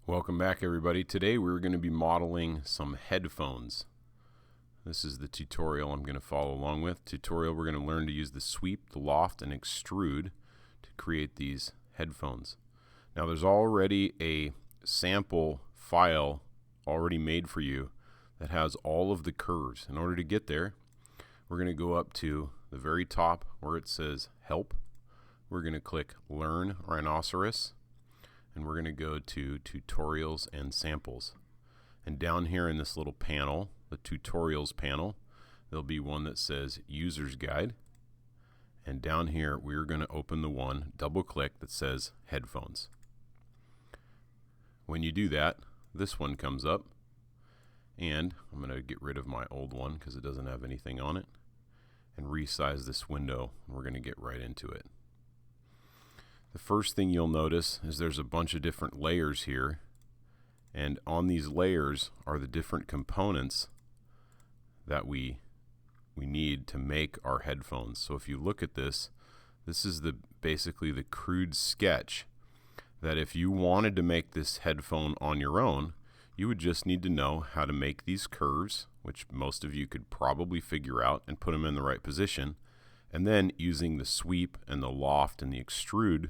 Welcome back, everybody. Today we're going to be modeling some headphones. This is the tutorial I'm going to follow along with. Tutorial, we're going to learn to use the sweep, the loft, and extrude to create these headphones. Now there's already a sample file already made for you that has all of the curves. In order to get there, we're going to go up to the very top where it says Help. We're going to click Learn Rhinoceros. And we're going to go to Tutorials and Samples. And down here in this little panel, the Tutorials panel, there'll be one that says User's Guide. And down here, we're going to open the one, double click, that says Headphones. When you do that, this one comes up. And I'm going to get rid of my old one because it doesn't have anything on it. And resize this window. We're going to get right into it. The first thing you'll notice is there's a bunch of different layers here, and on these layers are the different components that we need to make our headphones. So if you look at this, this is basically the crude sketch that if you wanted to make this headphone on your own, you would just need to know how to make these curves, which most of you could probably figure out and put them in the right position, and then using the sweep and the loft and the extrude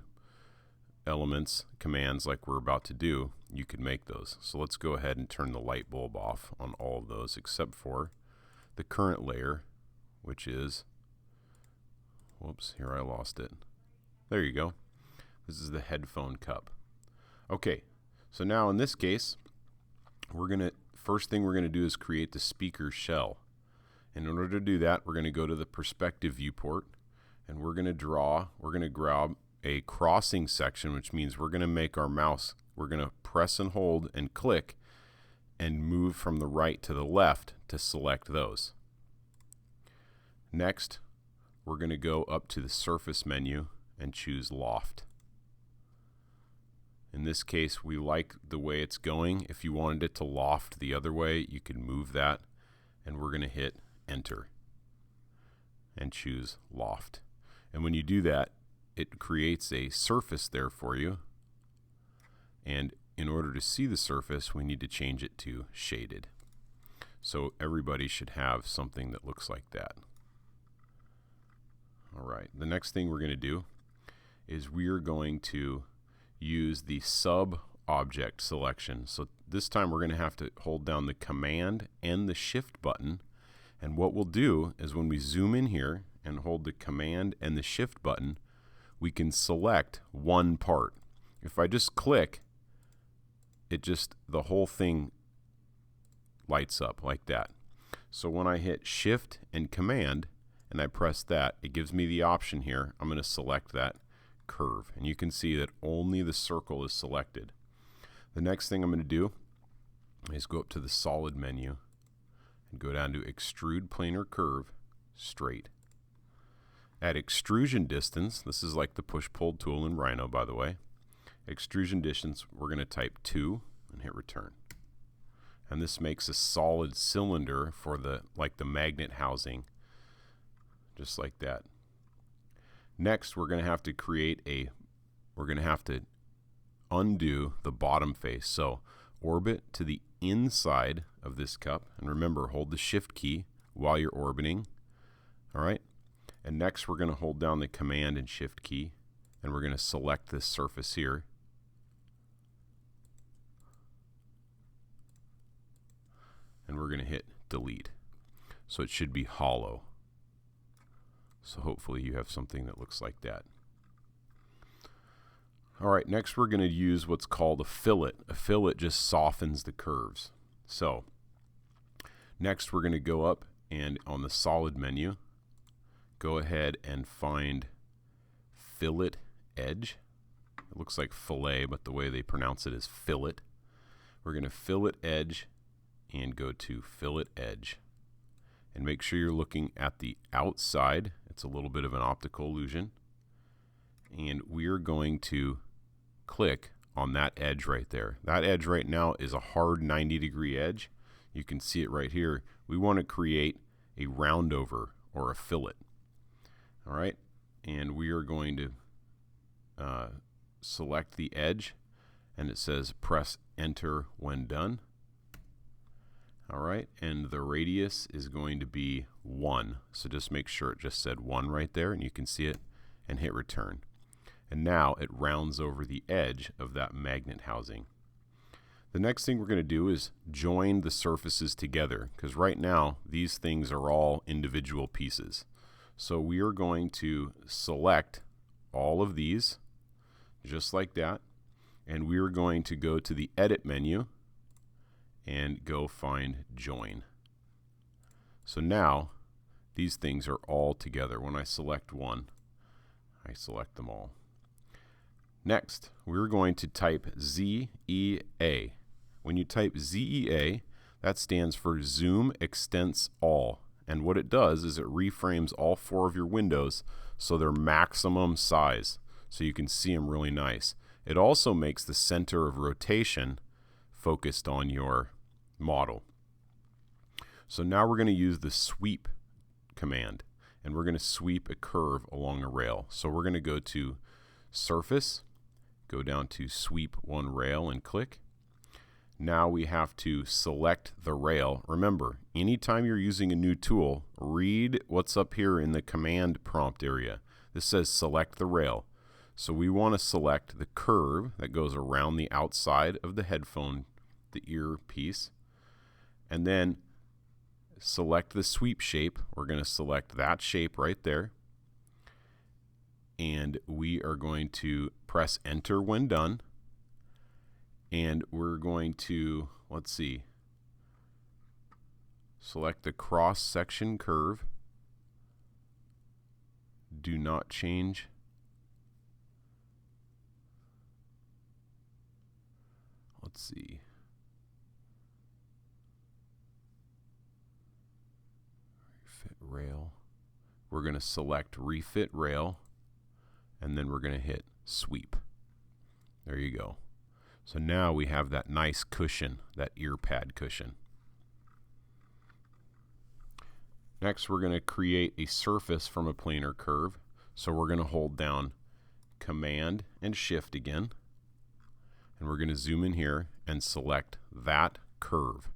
elements, commands like we're about to do, you could make those. So let's go ahead and turn the light bulb off on all of those except for the current layer, which is, whoops, here I lost it. There you go. This is the headphone cup. Okay, so now in this case, first thing we're gonna do is create the speaker shell. And in order to do that, we're gonna go to the perspective viewport, and we're gonna grab a crossing section, which means we're going to make our mouse, we're going to press and hold and click and move from the right to the left to select those. Next, we're going to go up to the surface menu and choose loft. In this case, we like the way it's going. If you wanted it to loft the other way, you can move that, and we're going to hit enter and choose loft. And when you do that, it creates a surface there for you, and in order to see the surface we need to change it to shaded. So everybody should have something that looks like that. Alright, the next thing we're going to do is we're going to use the sub object selection. So this time we're going to have to hold down the command and the shift button, and what we'll do is when we zoom in here and hold the command and the shift button, we can select one part. If I just click, the whole thing lights up like that. So when I hit shift and command and I press that, it gives me the option here. I'm going to select that curve, and you can see that only the circle is selected. The next thing I'm going to do is go up to the solid menu and go down to extrude planar curve straight. At extrusion distance, this is like the push-pull tool in Rhino, by the way. Extrusion distance, we're going to type 2 and hit return. And this makes a solid cylinder for the magnet housing, just like that. Next, we're going to have to undo the bottom face. So orbit to the inside of this cup, and remember, hold the shift key while you're orbiting. All right. And next we're going to hold down the command and shift key, and we're going to select this surface here. And we're going to hit delete. So it should be hollow. So hopefully you have something that looks like that. Alright, next we're going to use what's called a fillet. A fillet just softens the curves. So next we're going to go up and on the solid menu, go ahead and find fillet edge. It looks like fillet, but the way they pronounce it is fillet. We're going to fillet edge and go to fillet edge. And make sure you're looking at the outside. It's a little bit of an optical illusion. And we're going to click on that edge right there. That edge right now is a hard 90-degree edge. You can see it right here. We want to create a roundover or a fillet. All right, and we are going to select the edge, and it says press enter when done. All right, and the radius is going to be 1. So just make sure it just said 1 right there, and you can see it, and hit return. And now it rounds over the edge of that magnet housing. The next thing we're going to do is join the surfaces together, because right now these things are all individual pieces. So we are going to select all of these just like that, and we are going to go to the edit menu and go find join. So now these things are all together. When I select one, I select them all. Next, we're going to type ZEA. When you type ZEA, that stands for Zoom Extents All. And what it does is it reframes all 4 of your windows so they're maximum size, so you can see them really nice. It also makes the center of rotation focused on your model. So now we're going to use the sweep command, and we're going to sweep a curve along a rail. So we're going to go to surface, go down to sweep one rail and click. Now we have to select the rail. Remember, anytime you're using a new tool, read what's up here in the command prompt area. This says select the rail. So we want to select the curve that goes around the outside of the headphone, the earpiece, and then select the sweep shape. We're going to select that shape right there, and we are going to press enter when done, and we're going to, let's see, select the cross section curve. Do not change. Let's see. Refit rail. We're going to select refit rail, and then we're going to hit sweep. There you go. So now we have that nice cushion, that ear pad cushion. Next, we're going to create a surface from a planar curve. So we're going to hold down Command and Shift again, and we're going to zoom in here and select that curve.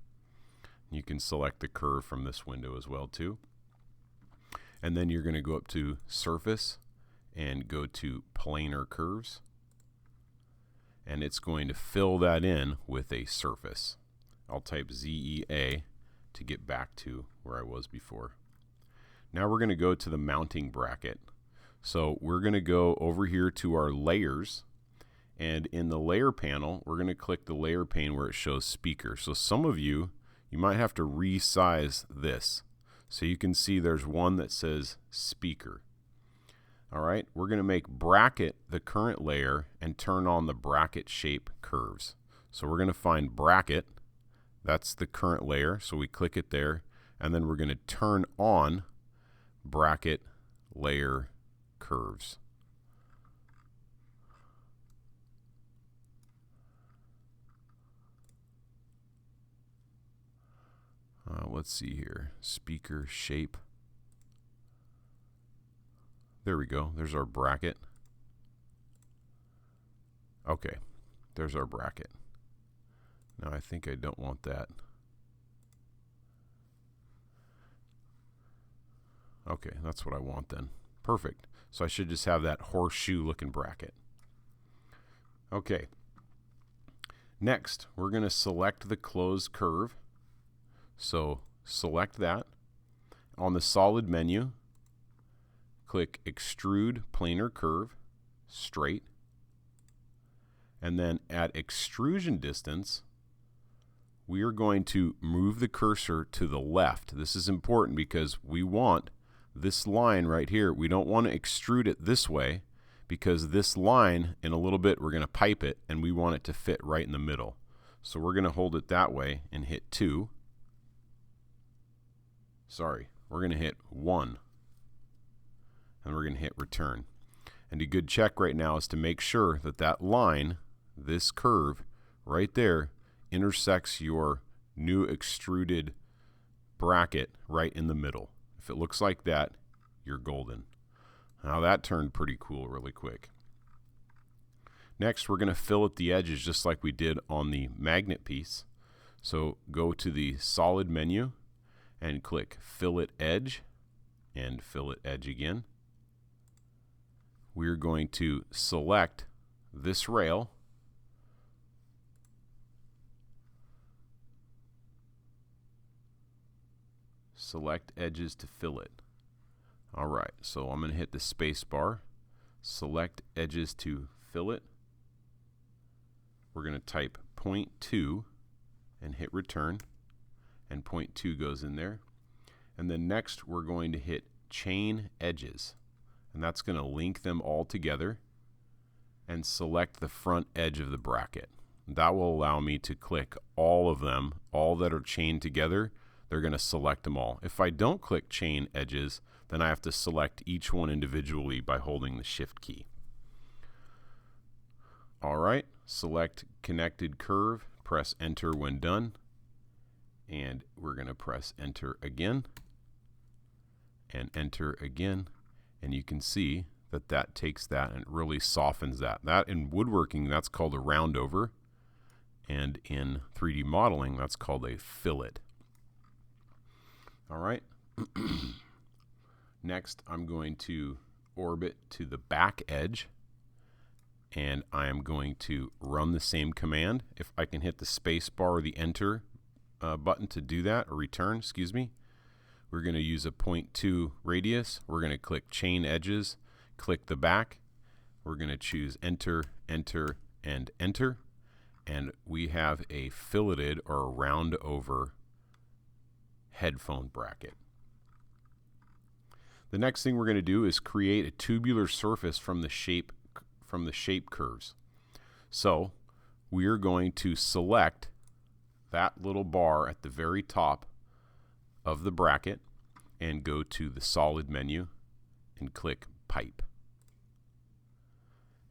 You can select the curve from this window as well too. And then you're going to go up to Surface and go to Planar Curves, and it's going to fill that in with a surface. I'll type ZEA to get back to where I was before. Now we're going to go to the mounting bracket. So we're going to go over here to our layers, and in the layer panel we're going to click the layer pane where it shows speaker. So some of you might have to resize this. So you can see there's one that says speaker. All right, we're going to make bracket the current layer and turn on the bracket shape curves. So we're going to find bracket, that's the current layer, so we click it there, and then we're going to turn on bracket layer curves. Let's see here, speaker shape. There we go, there's our bracket. Okay, there's our bracket. Now I think I don't want that. Okay, that's what I want then. Perfect. So I should just have that horseshoe looking bracket. Okay. Next, we're going to select the closed curve. So select that. On the solid menu, click Extrude Planar Curve, Straight. And then at extrusion distance, we are going to move the cursor to the left. This is important because we want this line right here. We don't want to extrude it this way, because this line, in a little bit, we're going to pipe it, and we want it to fit right in the middle. So we're going to hold it that way and hit 2. Sorry, we're going to hit 1. And we're going to hit return. And a good check right now is to make sure that that line, this curve right there, intersects your new extruded bracket right in the middle. If it looks like that, you're golden. Now that turned pretty cool really quick. Next, we're going to fillet the edges just like we did on the magnet piece. So go to the solid menu and click fillet edge and fillet edge again. We're going to select this rail, select edges to fillet. Alright, so I'm going to hit the space bar, select edges to fillet. We're going to type 0.2 and hit return, and 0.2 goes in there. And then next we're going to hit chain edges, and that's going to link them all together and select the front edge of the bracket. That will allow me to click all of them, all that are chained together. They're going to select them all. If I don't click chain edges, then I have to select each one individually by holding the shift key. Alright, select connected curve, press enter when done, and we're going to press enter again and enter again, and you can see that that takes that and really softens that. That in woodworking, that's called a round over, and in 3D modeling, that's called a fillet. Alright, next I'm going to orbit to the back edge, and I am going to run the same command. If I can hit the space bar or the enter button to do that, or return, excuse me. We're going to use a 0.2 radius. We're going to click chain edges, click the back. We're going to choose enter, enter, and enter. And we have a filleted or a round over headphone bracket. The next thing we're going to do is create a tubular surface from the shape curves. So we are going to select that little bar at the very top of the bracket and go to the solid menu and click pipe.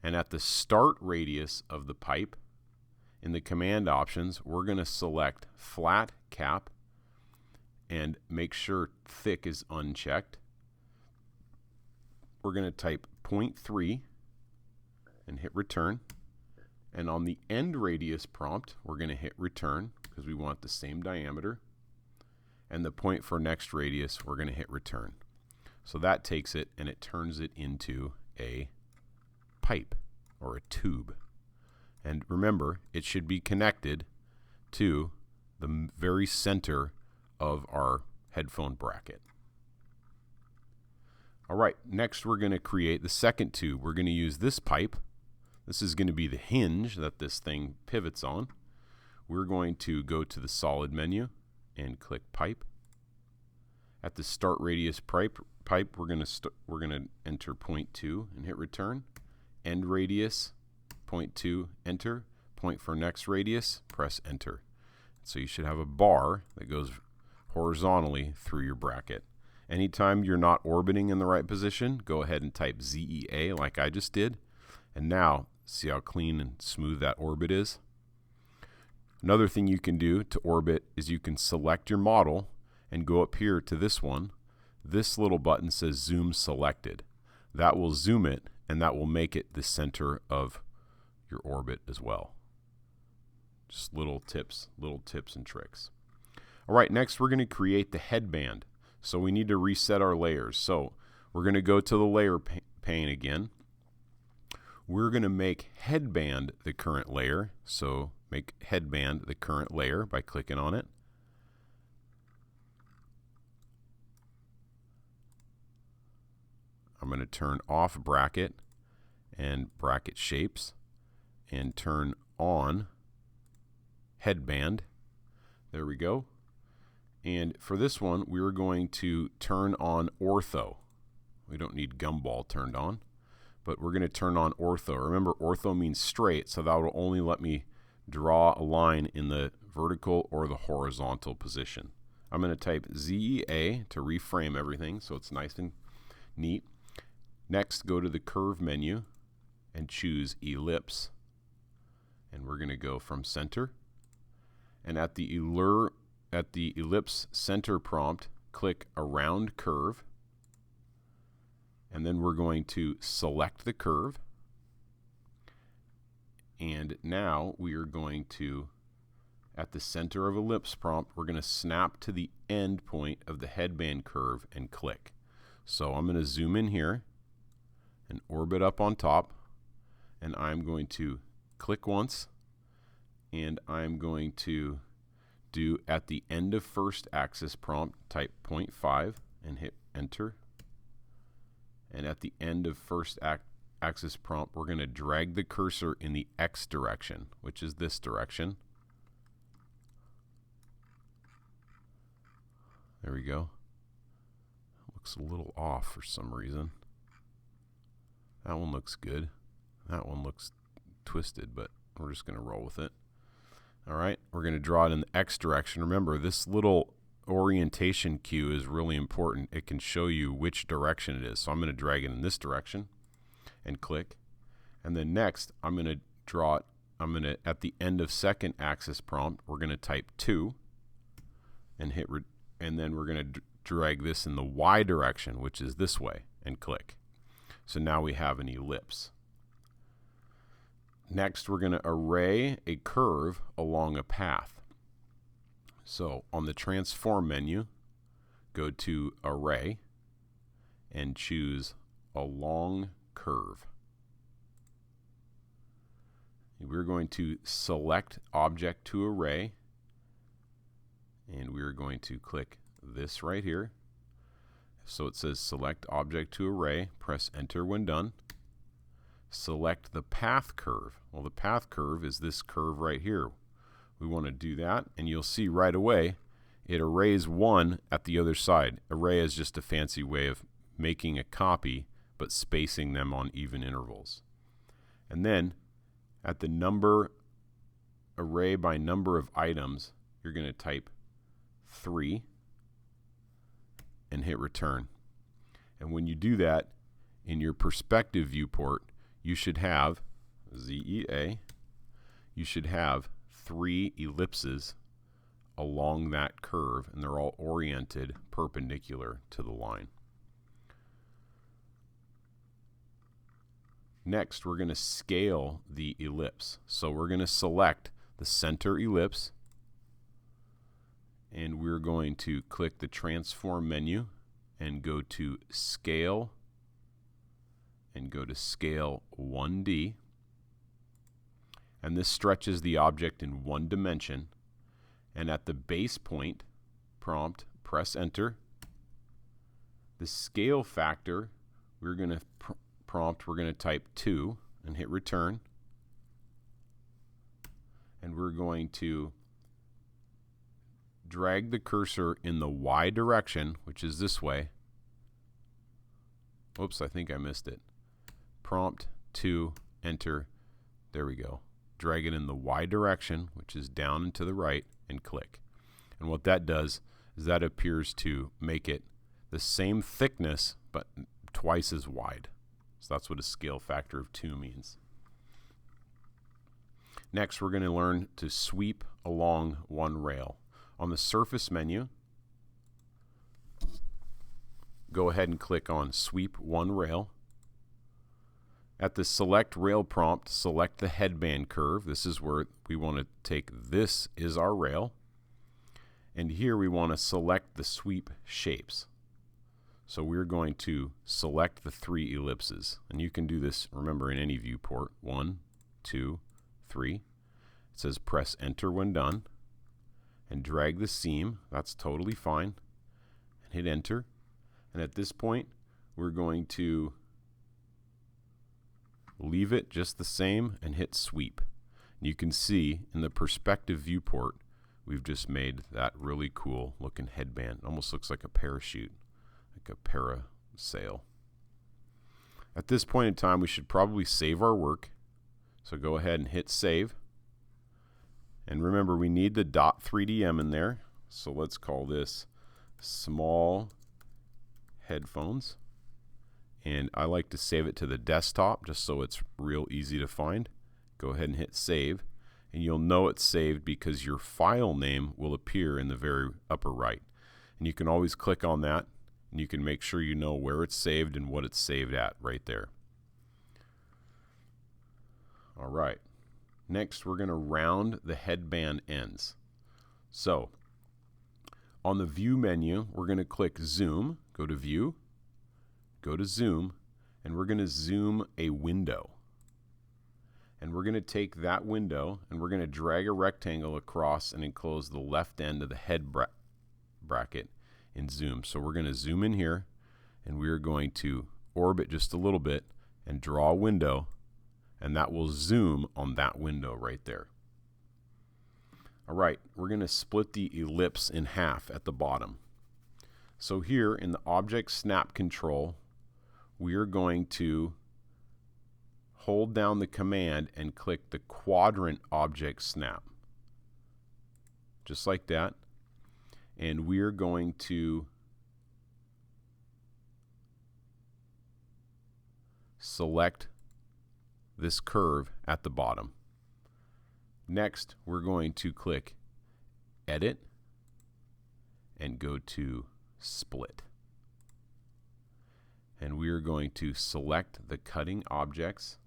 And at the start radius of the pipe, in the command options, we're going to select flat cap and make sure thick is unchecked. We're going to type 0.3 and hit return. And on the end radius prompt, we're going to hit return because we want the same diameter. And the point for next radius, we're going to hit return. So that takes it and it turns it into a pipe or a tube. And remember, it should be connected to the very center of our headphone bracket. All right, next we're going to create the second tube. We're going to use this pipe. This is going to be the hinge that this thing pivots on. We're going to go to the solid menu and click pipe. At the start radius pipe, we're going to enter 0.2 and hit return. End radius 0.2, enter. Point for next radius, press enter. So you should have a bar that goes horizontally through your bracket. Anytime you're not orbiting in the right position, go ahead and type ZEA like I just did. And now, see how clean and smooth that orbit is? Another thing you can do to orbit is you can select your model and go up here to this one. This little button says zoom selected. That will zoom it and that will make it the center of your orbit as well. Just little tips and tricks. All right, next we're going to create the headband. So we need to reset our layers. So we're going to go to the layer pane again. We're going to make headband the current layer. So make headband the current layer by clicking on it. I'm going to turn off bracket and bracket shapes and turn on headband. There we go. And for this one, we're going to turn on ortho. We don't need gumball turned on, but we're going to turn on ortho. Remember, ortho means straight, so that will only let me draw a line in the vertical or the horizontal position. I'm going to type ZEA to reframe everything so it's nice and neat. Next, go to the curve menu and choose ellipse. And we're going to go from center. And at the ellipse center prompt, click around curve. And then we're going to select the curve. And now we are going to, at the center of ellipse prompt, we're going to snap to the end point of the headband curve and click. So I'm going to zoom in here and orbit up on top, and I'm going to click once, and I'm going to do at the end of first axis prompt, type 0.5 and hit enter. And at the end of first axis prompt, we're going to drag the cursor in the X direction, which is this direction. There we go. Looks a little off for some reason. That one looks good. That one looks twisted, but we're just going to roll with it. All right, we're going to draw it in the X direction. Remember, this little orientation cue is really important. It can show you which direction it is. So I'm going to drag it in this direction and click. And then next, I'm going to draw it. At the end of second axis prompt, we're going to type 2 and hit, and then we're going to drag this in the Y direction, which is this way, and click. So now we have an ellipse. Next, we're going to array a curve along a path. So on the transform menu, go to array and choose along curve. We're going to select object to array, and we're going to click this right here. So it says select object to array, press enter when done. Select the path curve. Well, the path curve is this curve right here. We want to do that, and you'll see right away it arrays one at the other side. Array is just a fancy way of making a copy but spacing them on even intervals. And then at the number array by number of items, you're going to type 3 and hit return. And when you do that, in your perspective viewport, you should have ZEA, you should have 3 ellipses along that curve, and they're all oriented perpendicular to the line. Next, we're going to scale the ellipse. So we're going to select the center ellipse, and we're going to click the transform menu and go to scale and go to scale 1D. And this stretches the object in 1 dimension. And at the base point prompt, press enter. The scale factor, we're going to we're going to type 2 and hit return. And we're going to drag the cursor in the Y direction, which is this way. Oops, I think I missed it. Prompt 2, enter. There we go. Drag it in the Y direction, which is down and to the right, and click. And what that does is that appears to make it the same thickness, but twice as wide. So that's what a scale factor of 2 means. Next, we're going to learn to sweep along one rail. On the surface menu, go ahead and click on Sweep One Rail. At the Select Rail prompt, select the headband curve. This is where we want to take this is our rail. And here we want to select the sweep shapes. So we're going to select the 3 ellipses. And you can do this, remember, in any viewport. 1, 2, 3. It says press enter when done. And drag the seam. That's totally fine. And hit enter. And at this point, we're going to leave it just the same and hit sweep. And you can see in the perspective viewport, we've just made that really cool looking headband. It almost looks like a parachute, like a parasail. At this point in time, we should probably save our work. So go ahead and hit save. And remember, we need the .3DM in there. So let's call this small headphones. And I like to save it to the desktop just so it's real easy to find. Go ahead and hit save. And you'll know it's saved because your file name will appear in the very upper right. And you can always click on that, and you can make sure you know where it's saved and what it's saved at right there. All right. Next, we're going to round the headband ends. So, on the View menu, we're going to click Zoom, go to View, go to Zoom, and we're going to zoom a window. And we're going to take that window and we're going to drag a rectangle across and enclose the left end of the head bracket in Zoom. So we're going to zoom in here and we're going to orbit just a little bit and draw a window, and that will zoom on that window right there. All right, we're going to split the ellipse in half at the bottom. So here in the Object Snap control, we are going to hold down the command and click the Quadrant Object Snap. Just like that. And we're going to select this curve at the bottom. Next, we're going to click Edit and go to Split. And we are going to select the cutting objects.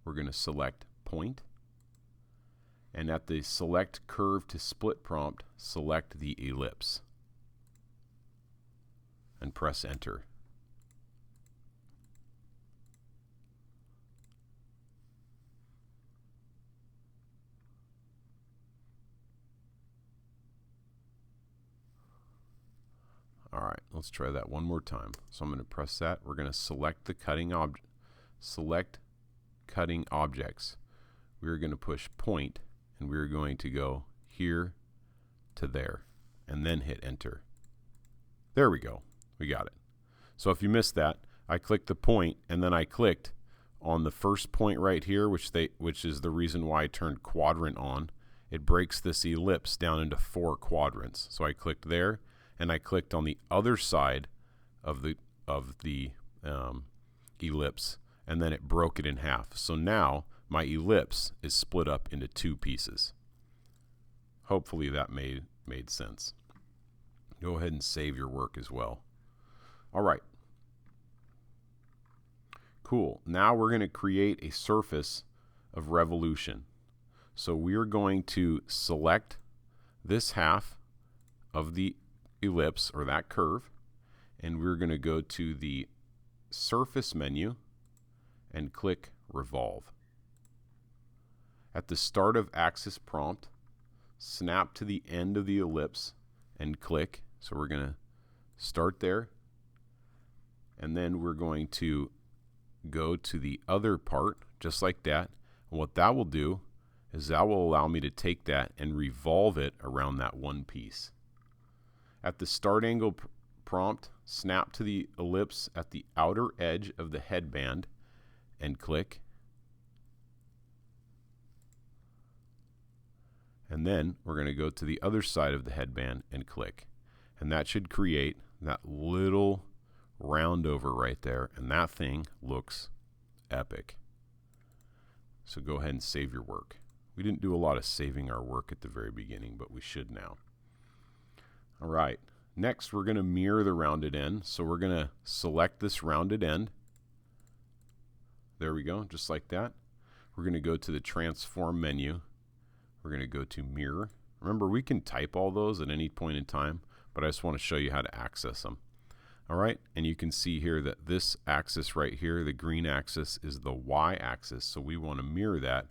We're going to select Point. And at the Select Curve to Split prompt, select the ellipse. And press Enter. All right, let's try that one more time. So I'm going to press that. We're going to select the cutting object. Select cutting objects. We're going to push Point, and we're going to go here to there, and then hit Enter. There we go. We got it. So if you missed that, I clicked the point, and then I clicked on the first point right here, which is the reason why I turned quadrant on. It breaks this ellipse down into 4 quadrants. So I clicked there, and I clicked on the other side of the ellipse, and then it broke it in half. So now my ellipse is split up into 2 pieces. Hopefully that made sense. Go ahead and save your work as well. All right. Cool. Now we're going to create a surface of revolution. So we're going to select this half of the ellipse, or that curve, and we're going to go to the Surface menu and click Revolve. At the start of axis prompt, snap to the end of the ellipse and click. So we're going to start there, and then we're going to go to the other part just like that. And what that will do is that will allow me to take that and revolve it around that one piece. At the start angle prompt, snap to the ellipse at the outer edge of the headband and click. And then we're going to go to the other side of the headband and click. And that should create that little round over right there, and that thing looks epic. So go ahead and save your work. We didn't do a lot of saving our work at the very beginning, but we should now. All right, next we're going to mirror the rounded end. So we're going to select this rounded end. There we go, just like that. We're going to go to the Transform menu. We're going to go to Mirror. Remember, we can type all those at any point in time, but I just want to show you how to access them. All right, and you can see here that this axis right here, the green axis, is the y-axis. So we want to mirror that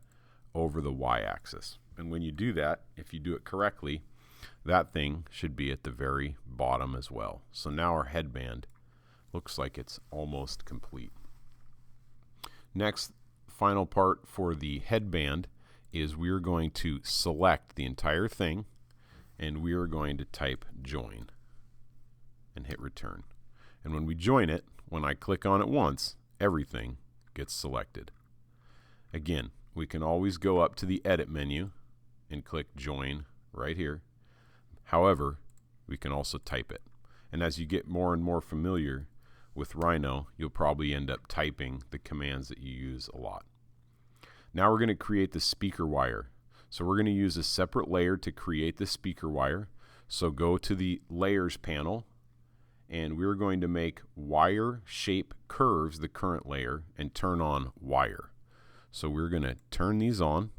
over the y-axis. And when you do that, if you do it correctly, that thing should be at the very bottom as well. So now our headband looks like it's almost complete. Next, final part for the headband is we are going to select the entire thing, and we are going to type join and hit return. And when we join it, when I click on it once, everything gets selected. Again, we can always go up to the edit menu and click join right here. However, we can also type it. And as you get more and more familiar with Rhino, you'll probably end up typing the commands that you use a lot. Now we're going to create the speaker wire. So we're going to use a separate layer to create the speaker wire. So go to the Layers panel and we're going to make wire shape curves the current layer and turn on wire. So we're going to turn these on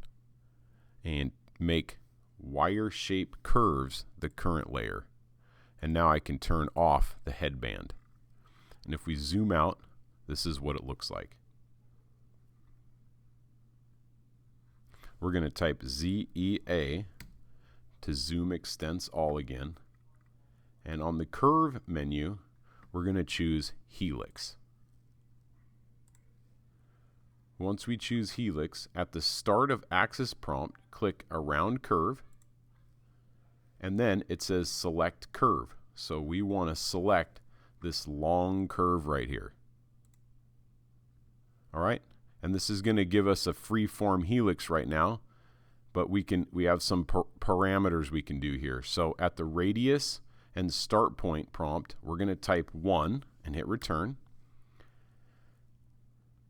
and make wire shape curves the current layer. And now I can turn off the headband. And if we zoom out, this is what it looks like. We're going to type ZEA to zoom extents all again. And on the curve menu, we're going to choose helix. Once we choose helix, at the start of axis prompt, click around curve, and then it says select curve. So we want to select this long curve right here. All right, and this is going to give us a free form helix right now, but we have some parameters we can do here. So at the radius and start point prompt, we're going to type 1 and hit return.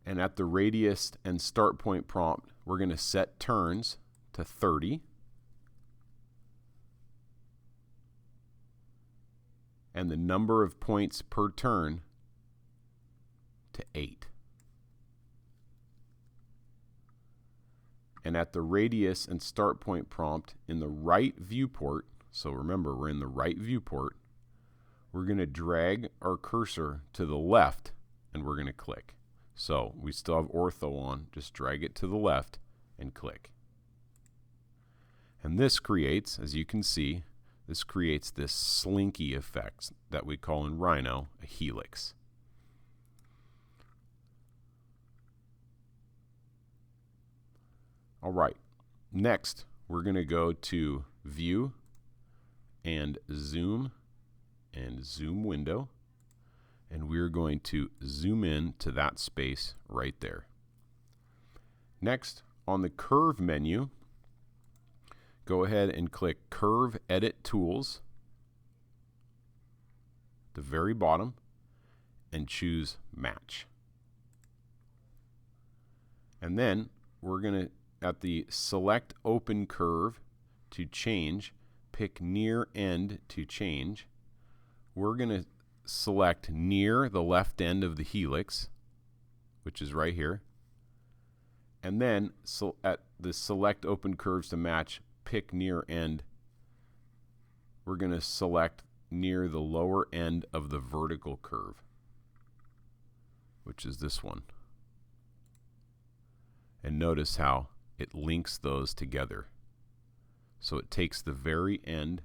And at the radius and start point prompt, we're going to set turns to 30. And the number of points per turn to 8. And at the radius and start point prompt in the right viewport, so remember we're in the right viewport, we're going to drag our cursor to the left and we're going to click. So we still have ortho on, just drag it to the left and click. And this creates, as you can see, this creates this slinky effect that we call in Rhino a helix. All right, next we're going to go to View and Zoom Window, and we're going to zoom in to that space right there. Next, on the Curve menu, go ahead and click Curve Edit Tools at the very bottom and choose Match. And then we're going to, at the Select Open Curve to change, pick Near End to change. We're going to select near the left end of the helix, which is right here. And then at the Select Open Curves to match, pick Near End. We're going to select near the lower end of the vertical curve, which is this one. And notice how it links those together. So it takes the very end.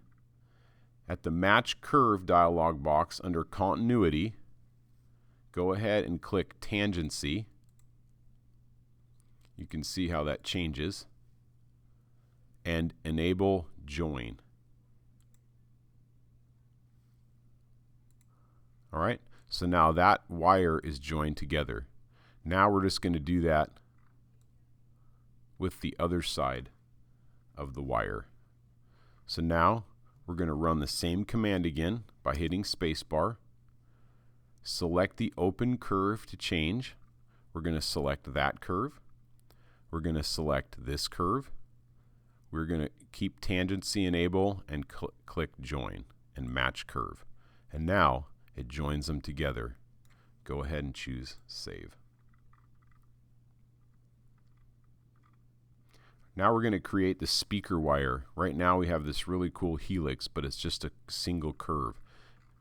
At the Match Curve dialog box under Continuity, go ahead and click Tangency. You can see how that changes. And enable Join. All right, so now that wire is joined together. Now we're just going to do that with the other side of the wire. So now we're going to run the same command again by hitting spacebar. Select the open curve to change. We're going to select that curve. We're going to select this curve. We're going to keep tangency enable and click join and match curve. And now it joins them together. Go ahead and choose save. Now we're going to create the speaker wire. Right now we have this really cool helix, but it's just a single curve.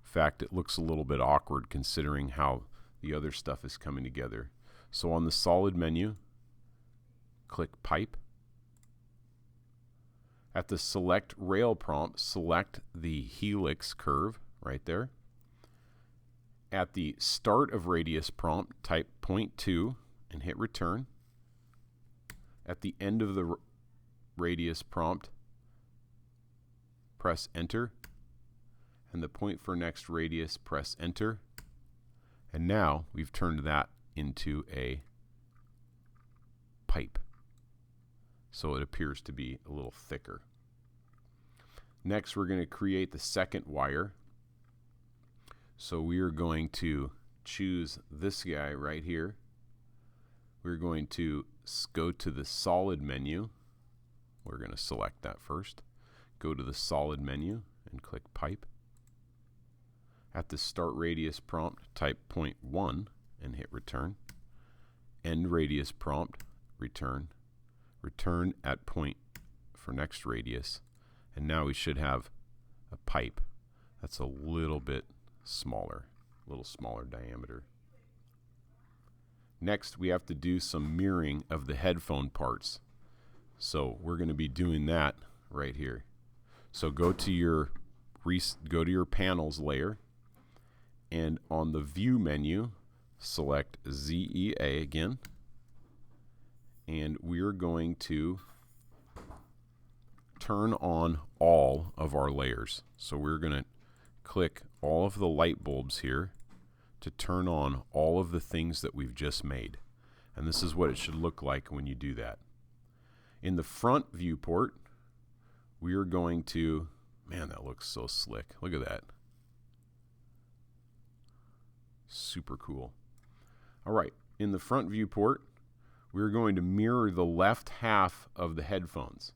In fact, it looks a little bit awkward considering how the other stuff is coming together. So on the solid menu, click pipe. At the select rail prompt, select the helix curve right there. At the start of radius prompt, type 0.2 and hit return. At the end of the radius prompt, press enter, and the point for next radius, press enter. And now we've turned that into a pipe. So it appears to be a little thicker. Next, we're going to create the second wire. So we are going to choose this guy right here. We're going to go to the solid menu. We're going to select that first. Go to the solid menu and click pipe. At the start radius prompt, type 0.1 and hit return. End radius prompt, return. Return at point for next radius. And now we should have a pipe that's a little bit smaller, a little smaller diameter. Next, we have to do some mirroring of the headphone parts. So we're going to be doing that right here. So go to your panels layer, and on the view menu, select ZEA again, and we're going to turn on all of our layers. So we're going to click all of the light bulbs here to turn on all of the things that we've just made. And this is what it should look like when you do that. In the front viewport, we are going to, man, that looks so slick. Look at that. Super cool. All right, in the front viewport, we're going to mirror the left half of the headphones.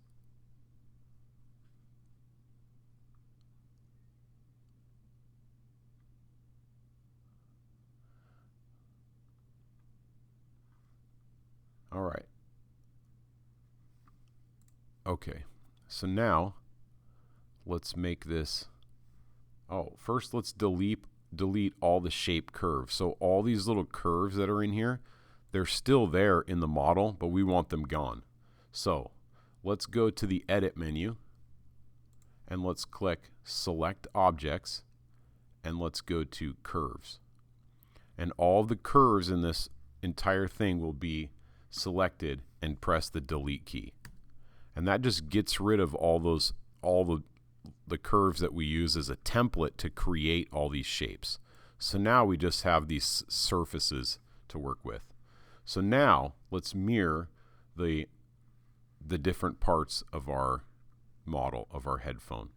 All right. Okay, so now let's make this, first let's delete all the shape curves. So all these little curves that are in here, they're still there in the model, but we want them gone. So let's go to the edit menu and let's click select objects and let's go to curves. And all the curves in this entire thing will be selected and press the delete key. And that just gets rid of all the curves that we use as a template to create all these shapes. So now we just have these surfaces to work with. So now let's mirror the different parts of our model, of our headphone.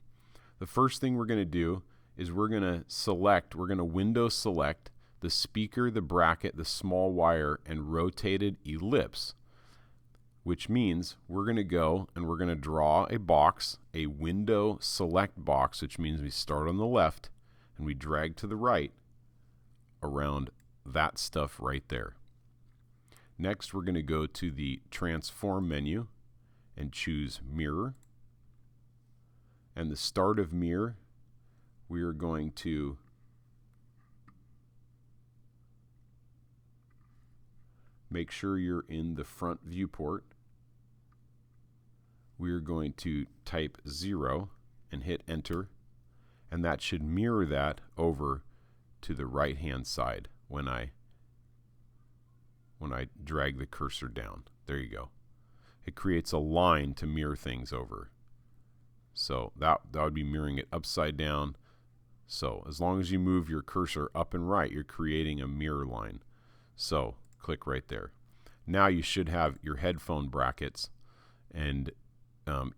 The first thing we're going to do is we're going to window select the speaker, the bracket, the small wire, and rotated ellipse, which means we're going to go and we're going to draw a box, a window select box, which means we start on the left and we drag to the right around that stuff right there. Next, we're going to go to the transform menu and choose mirror. And the start of mirror, we are going to make sure you're in the front viewport. We are going to type 0 and hit enter, and that should mirror that over to the right hand side when I drag the cursor down. There you go. It creates a line to mirror things over. So that would be mirroring it upside down. So as long as you move your cursor up and right, you're creating a mirror line. So click right there. Now you should have your headphone brackets and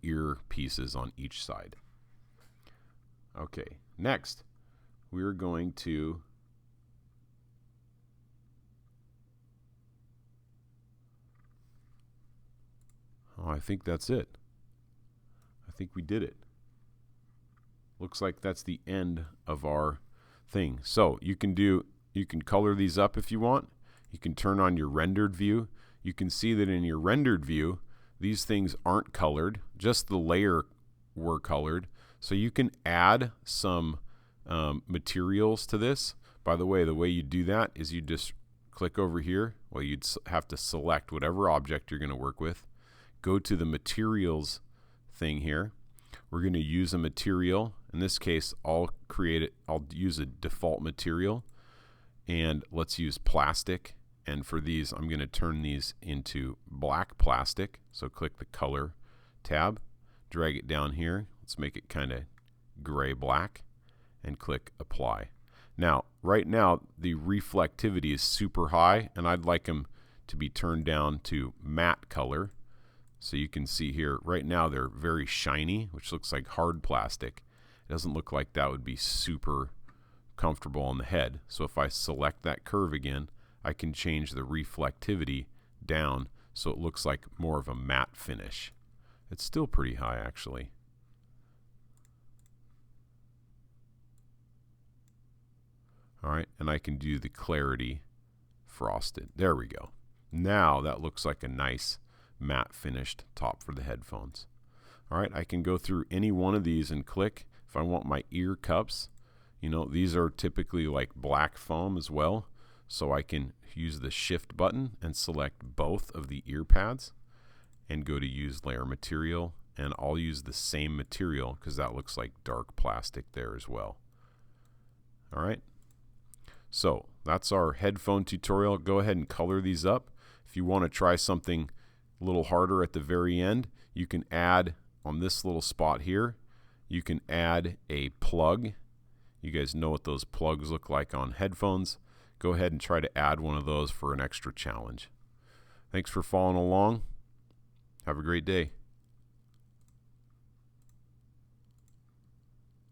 ear pieces on each side. Okay, next we're going to I think that's it. I think we did it. Looks like that's the end of our thing. So you can color these up if you want. You can turn on your rendered view. You can see that in your rendered view, these things aren't colored, just the layer were colored. So you can add some materials to this. By the way you do that is you just click over here. Well, you'd have to select whatever object you're going to work with. Go to the materials thing here. We're going to use a material. In this case, I'll use a default material, and let's use plastic. And for these, I'm going to turn these into black plastic. So click the color tab, drag it down here. Let's make it kind of gray black, and click apply. Now, right now, the reflectivity is super high, and I'd like them to be turned down to matte color. So you can see here, right now they're very shiny, which looks like hard plastic. It doesn't look like that would be super comfortable on the head. So if I select that curve again, I can change the reflectivity down so it looks like more of a matte finish. It's still pretty high, actually. All right, and I can do the clarity frosted. There we go. Now that looks like a nice matte finished top for the headphones. All right, I can go through any one of these and click. If I want my ear cups, you know, these are typically like black foam as well. So I can use the shift button and select both of the ear pads and go to use layer material. And I'll use the same material because that looks like dark plastic there as well. All right. So that's our headphone tutorial. Go ahead and color these up. If you want to try something a little harder at the very end, you can add on this little spot here, you can add a plug. You guys know what those plugs look like on headphones. Go ahead and try to add one of those for an extra challenge. Thanks for following along. Have a great day.